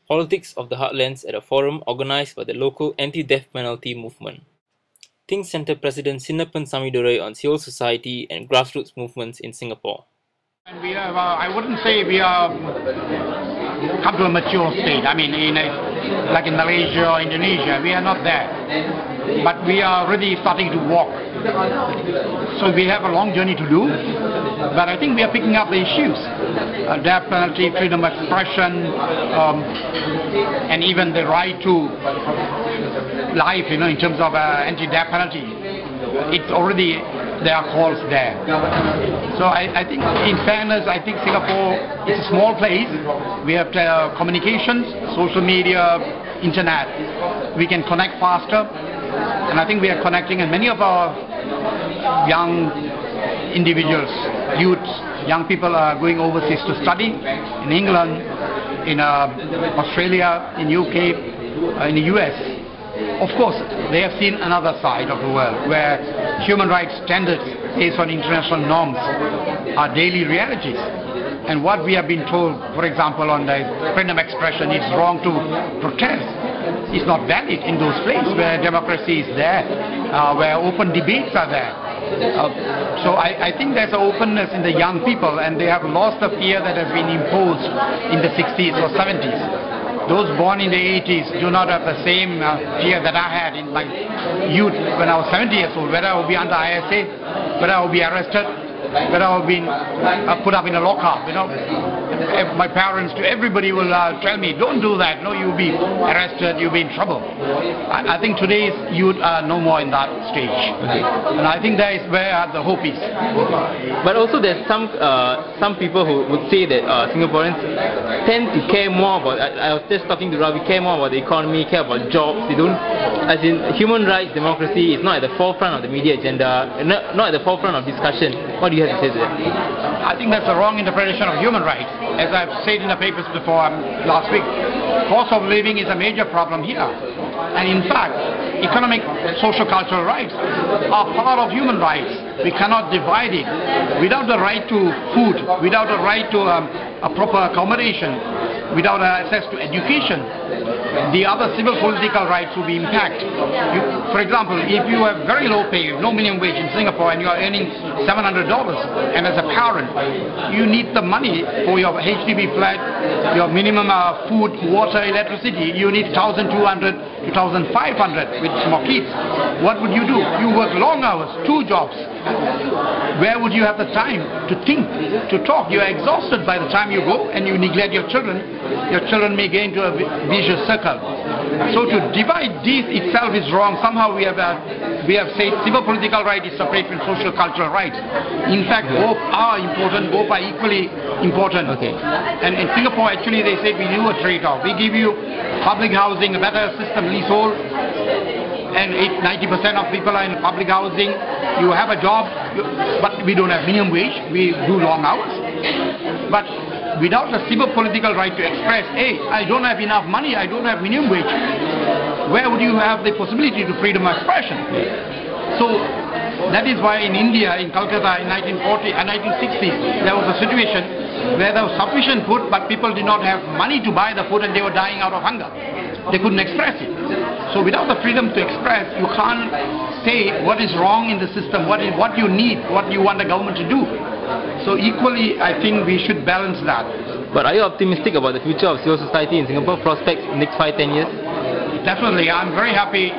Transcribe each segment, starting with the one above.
Politics of the Heartlands at a forum organized by the local anti-death penalty movement. Think Centre President Sinnapan Samidore on civil society and grassroots movements in Singapore. And we have, I wouldn't say we are come to a mature state. I mean, like in Malaysia or Indonesia, we are not there. But we are already starting to walk. So we have a long journey to do. But I think we are picking up the issues. Death penalty, freedom of expression, and even the right to life, in terms of anti-death penalty. It's already, there are calls there. So I think, in fairness, I think Singapore is a small place. We have communications, social media, internet. We can connect faster. And I think we are connecting, and many of our young individuals, youths, young people are going overseas to study in England, in Australia, in UK, in the US. Of course, they have seen another side of the world where human rights standards based on international norms are daily realities. And what we have been told, for example, on the freedom of expression, it's wrong to protest. It's not valid in those places where democracy is there, where open debates are there. So I think there's an openness in the young people, and they have lost the fear that has been imposed in the 60s or 70s. Those born in the 80s do not have the same fear that I had in my youth when I was 70 years old, whether I would be under ISA, whether I would be arrested, whether I would be put up in a lockup. My parents, everybody will tell me, don't do that, no, you'll be arrested, you'll be in trouble. I think today's youth are no more in that stage. Okay. And I think that is where the hope is. But also there's some people who would say that Singaporeans tend to care more about, I was just talking to Ravi, care more about the economy, care about jobs. They don't, as in human rights, democracy is not at the forefront of the media agenda, not at the forefront of discussion. What do you have to say to that? I think that's a wrong interpretation of human rights. As I've said in the papers before last week, cost of living is a major problem here. And in fact, economic, social, cultural rights are part of human rights. We cannot divide it. Without the right to food, without the right to a proper accommodation, without access to education, the other civil political rights will be impacted. For example, if you have very low pay, no minimum wage in Singapore, and you are earning $700, and as a parent, you need the money for your HDB flat, your minimum food, water, electricity, you need 1,200 to 1,500 with small kids. What would you do? You work long hours, 2 jobs. Where would you have the time to think, to talk? You are exhausted by the time you go, and you neglect your children. Your children may get into a vicious circle. So to divide this itself is wrong. Somehow we have said civil political right is separate from social cultural rights. In fact, both are important, both are equally important. Okay. And in Singapore, actually, they said we do a trade-off. We give you public housing, a better system, leasehold, and 90% of people are in public housing. You have a job, but we don't have minimum wage. We do long hours. But without the civil political right to express, hey, I don't have enough money, I don't have minimum wage, where would you have the possibility to freedom of expression? So that is why in India, in Calcutta in 1940 and 1960s, there was a situation where there was sufficient food, but people did not have money to buy the food, and they were dying out of hunger. They couldn't express it. So without the freedom to express, you can't say what is wrong in the system, what you need, what you want the government to do. So equally, I think we should balance that. But are you optimistic about the future of civil society in Singapore, prospects in the next 5-10 years? Definitely. I'm very happy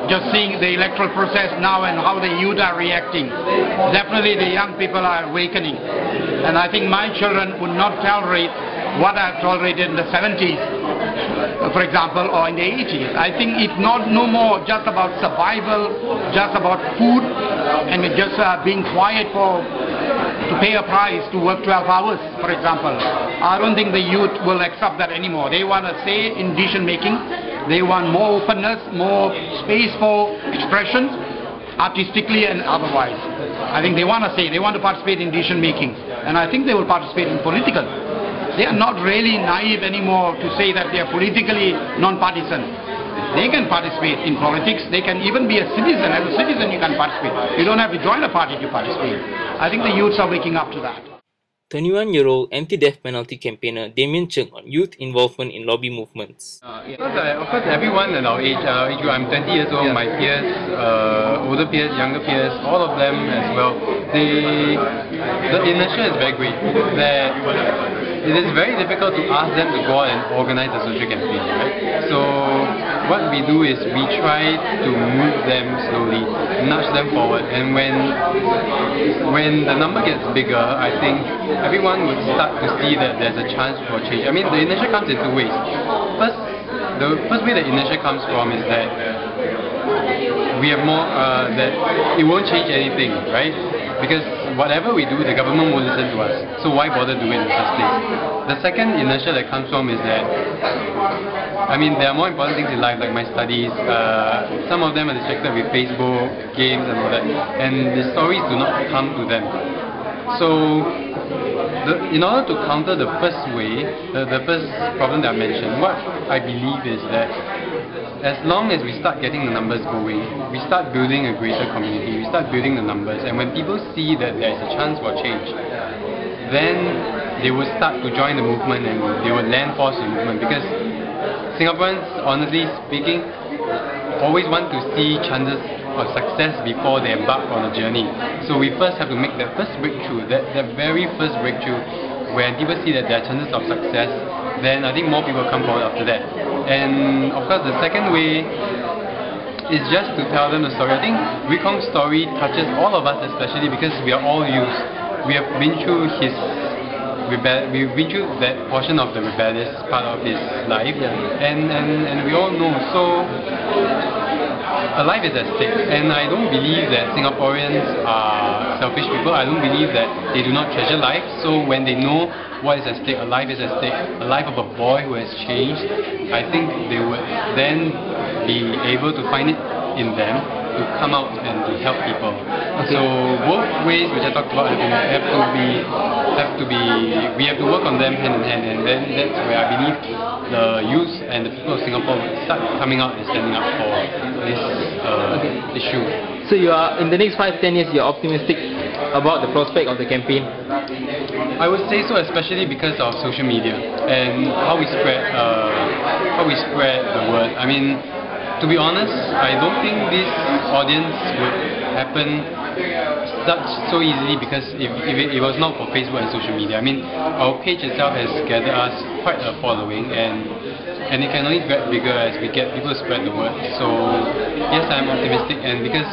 just seeing the electoral process now and how the youth are reacting. Definitely the young people are awakening. And I think my children would not tolerate what I tolerated in the 70s, for example, or in the 80s. I think it's no more just about survival, just about food, and just being quiet to pay a price to work 12 hours, for example. I don't think the youth will accept that anymore. They want to say in decision making. They want more openness, more space for expressions, artistically and otherwise. I think they want to say, they want to participate in decision making. And I think they will participate in political. They are not really naive anymore to say that they are politically non-partisan. They can participate in politics. They can even be a citizen. As a citizen, you can participate. You don't have to join a party to participate. I think the youths are waking up to that. 21-year-old anti-death penalty campaigner Damien Cheng on youth involvement in lobby movements. Of course, everyone at our age group, I'm 20 years old, my peers, older peers, younger peers, all of them as well, the inertia is very great. It is very difficult to ask them to go out and organize a social campaign, right? So what we do is we try to move them slowly, nudge them forward, and when the number gets bigger, I think everyone would start to see that there's a chance for change. I mean, the inertia comes in two ways. The first way the inertia comes from is that we have more, that it won't change anything, right? Because whatever we do, the government won't listen to us. So why bother doing it in the first place? The second inertia that comes from is that, I mean, there are more important things in life, like my studies. Some of them are distracted with Facebook, games and all that. And the stories do not come to them. So, in order to counter the first way, the first problem that I mentioned, what I believe is that as long as we start getting the numbers going, we start building a greater community, we start building the numbers, and when people see that there is a chance for change, then they will start to join the movement and they will land force the movement, because Singaporeans, honestly speaking, always want to see chances of success before they embark on a journey. So we first have to make that first breakthrough, that very first breakthrough. When people see that there are chances of success, then I think more people come forward after that. And of course, the second way is just to tell them the story. I think Wee Kong's story touches all of us, especially because we are all youth. We have been through we've been through that portion of the rebellious part of his life, and we all know. So a life is at stake, and I don't believe that Singaporeans are selfish people. I don't believe that they do not treasure life. So when they know what is at stake, a life is at stake, a life of a boy who has changed, I think they would then be able to find it in them to come out and to help people. Okay. So both ways which I talked about we have to work on them hand in hand, and then that's where I believe the youth and the people of Singapore will start coming out and standing up for this issue. So you are, in the next 5-10 years, you're optimistic about the prospect of the campaign? I would say so, especially because of social media and how we spread the word. I mean, to be honest, I don't think this audience would happen so easily, because if it was not for Facebook and social media. I mean, our page itself has gathered us quite a following, and it can only get bigger as we get people to spread the word. So yes, I'm optimistic, and because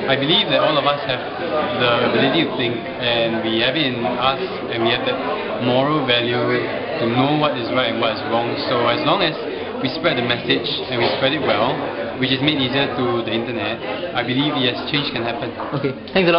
I believe that all of us have the ability to think, and we have it in us, and we have that moral value to know what is right and what is wrong. So as long as we spread the message and we spread it well, which is made easier to the internet, I believe yes, change can happen. Okay, thanks a lot.